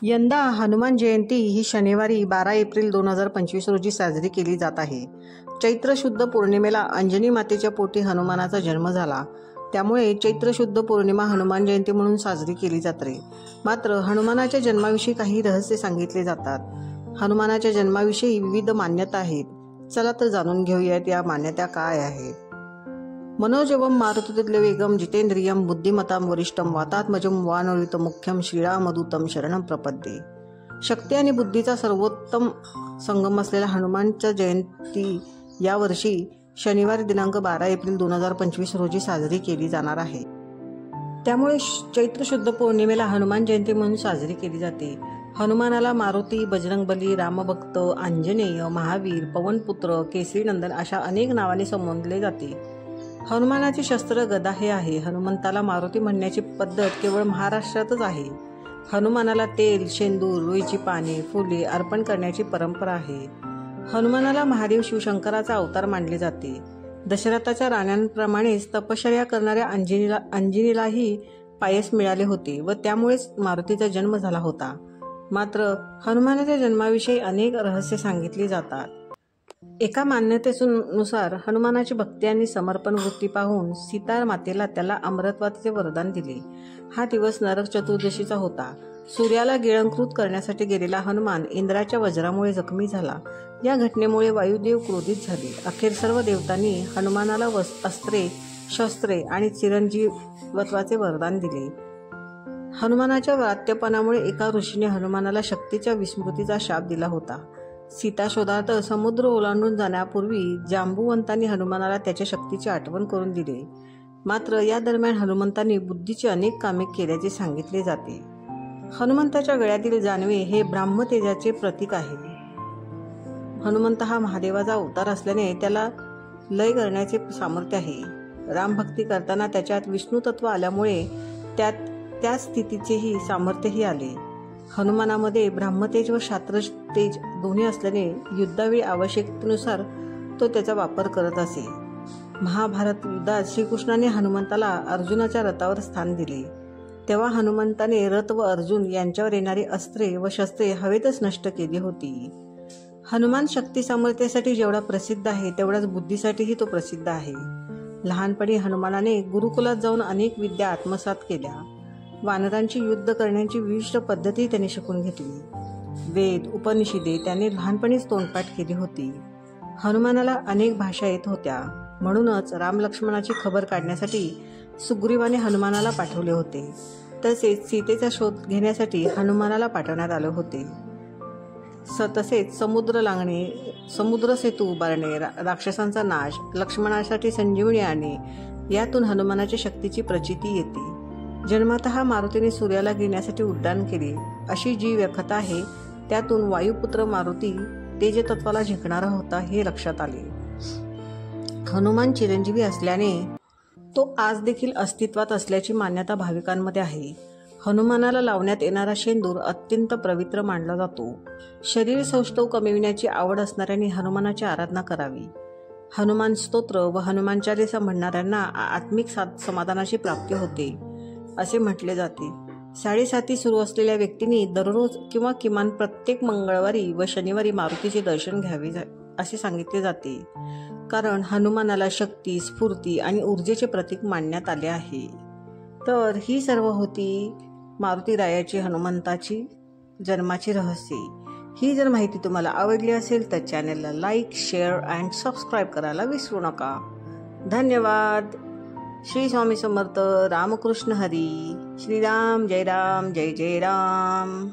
यंदा हनुमान जयंती ही शनिवारी 12 एप्रिल 2025 रोजी साजरी केली जात आहे. चैत्र शुद्ध पौर्णिमेला अंजनी मातेच्या पोटी हनुमानाचा जन्म झाला. त्यामुळे चैत्र शुद्ध पौर्णिमा हनुमान जयंती म्हणून साजरी केली जाते. मात्र हनुमानाच्या जन्माविषयी काही रहस्य सांगितले जातात. हनुमानाच्या जन्माविषयी विविध मान्यता आहेत. चला तर जाणून घेऊयात या मान्यता काय आहेत. मनोजवम मारुततुल्य वेगम जितेंद्रियम बुद्धिमताम वरिष्ठम वातात्मजम वानरित मुख्यम श्रीरामदूतम शरणम प्रपद्ये. शक्ती आणि बुद्धीचा सर्वोत्तम संगम असलेल्या हनुमानच्या जयंती यावर्षी शनिवारी दिनांक 12 एप्रिल 2025 रोजी साजरी केली जाणार आहे. त्यामुळे चैत्र शुद्ध पौर्णिमेला हनुमान जयंती म्हणून साजरी केली जाते. हनुमानाला मारुती, बजरंगबली, रामभक्त, आंजनेय, महावीर, पवनपुत्र, केसरीनंदन अशा अनेक नावांनी संबोधले जाते. हनुमानाचे शस्त्र गदा हे आहे. हनुमंताला मारुती म्हणण्याची पद्धत केवळ महाराष्ट्रातच आहे. हनुमानाला तेल, शेंदूर, रुईची पाने, फुले अर्पण करण्याची परंपरा आहे. हनुमानाला महादेव शिवशंकराचा अवतार मानले जाते. दशरथाच्या राण्यांप्रमाणेच तपश्चर्या करणाऱ्या अंजनीलाही पायस मिळाले होते व त्यामुळेच मारुतीचा जन्म झाला होता. मात्र हनुमानाच्या जन्माविषयी अनेक रहस्य सांगितली जातात. एका मान्यतेनुसार हनुमानाची भक्ती आणि समर्पण वृत्ती पाहून सीता मातेला त्याला अमरत्वाचे वरदान दिले. हा दिवस नरक चतुर्दशीचा होता. सूर्याला गिळंकृत करण्यासाठी गेलेला हनुमान इंद्राच्या वज्रामुळे जखमी झाला. या घटनेमुळे वायुदेव क्रोधित झाले. अखेर सर्व देवतांनी हनुमानाला अस्त्रे, शस्त्रे आणि चिरंजीवत्वाचे वरदान दिले. हनुमानाच्या वात्यपणामुळे एका ऋषीने हनुमानाला शक्तीच्या विस्मृतीचा शाप दिला होता. सीता शोधार्थ समुद्र ओलांडून जाण्यापूर्वी जांबुवंतांनी हनुमानाला त्याच्या शक्तीची आठवण करून दिले. मात्र या दरम्यान हनुमंतांनी बुद्धीची अनेक कामे केल्याचे सांगितले जाते. हनुमंताच्या गळ्यातील जानवे हे ब्राह्मतेजाचे प्रतीक आहे. हनुमंत हा महादेवाचा अवतार असल्याने त्याला लय करण्याचे सामर्थ्य आहे. रामभक्ती करताना त्याच्यात विष्णू तत्व आल्यामुळे त्या स्थितीचेही सामर्थ्यही आले. हनुमानामध्ये ब्राह्मतेज व क्षात्रतेज दोन्ही असल्याने युद्धावेळी आवश्यकतेनुसार तो त्याचा वापर करत असे. महाभारत युद्धात श्रीकृष्णाने हनुमंताला अर्जुनाच्या रथावर स्थान दिले. तेव्हा हनुमंताने रथ व अर्जुन यांच्यावर येणारी अस्त्रे व शस्त्रे हवेतच नष्ट केली होती. हनुमान शक्ती सामर्थ्यासाठी जेवढा प्रसिद्ध आहे तेवढाच बुद्धीसाठीही तो प्रसिद्ध आहे. लहानपणी हनुमानाने गुरुकुलात जाऊन अनेक विद्या आत्मसात केल्या. वानरांची युद्ध करण्याची विशिष्ट पद्धती त्याने शिकून घेतली. वेद, उपनिषदे त्याने लहानपणीच तोंडपाठ केली होती. हनुमानाला अनेक भाषा येत होत्या. म्हणूनच रामलक्ष्मणाची खबर काढण्यासाठी सुग्रीवाने हनुमानाला पाठवले होते. तसेच सीतेचा शोध घेण्यासाठी हनुमानाला पाठवण्यात आले होते. तसेच समुद्र लांघणे, समुद्र सेतू उभारणे, राक्षसांचा नाश, लक्ष्मणासाठी संजीवनी आणणे यातून हनुमानाच्या शक्तीची प्रचिती येते. जन्मतः मारुतीने सूर्याला गिळण्यासाठी उड्डाण केले अशी जी कथा आहे त्यातून वायुपुत्र मारुती तेजतत्वाला जिंकणारा होता हे लक्षात आले. हनुमान चिरंजीवी असल्याने तो आज देखील अस्तित्वात असल्याची मान्यता भाविकांमध्ये आहे. हनुमानाला लावण्यात येणारा शेंदूर अत्यंत पवित्र मानला जातो. शरीर सौष्ठव कमविण्याची आवड असणाऱ्यांनी हनुमानाची आराधना करावी. हनुमान स्तोत्र व हनुमान चालीसा म्हणणाऱ्यांना आत्मिक समाधानाची प्राप्ती होते असे म्हटले जाते. साडेसाती सुरू असलेल्या व्यक्तींनी दररोज किंवा किमान प्रत्येक मंगळवारी व शनिवारी मारुतीचे दर्शन घ्यावे असे सांगितले जाते. कारण हनुमानाला शक्ती, स्फूर्ती आणि ऊर्जेचे प्रतीक मानण्यात आले आहे. तर ही सर्व होती मारुतीरायाची हनुमंताची जन्माची रहस्य. ही जर माहिती तुम्हाला आवडली असेल तर चॅनलला लाईक, शेअर अँड सबस्क्राईब करायला विसरू नका. धन्यवाद. श्री स्वामी समर्थ. रामकृष्ण हरी. श्रीराम जय राम, जय जय राम.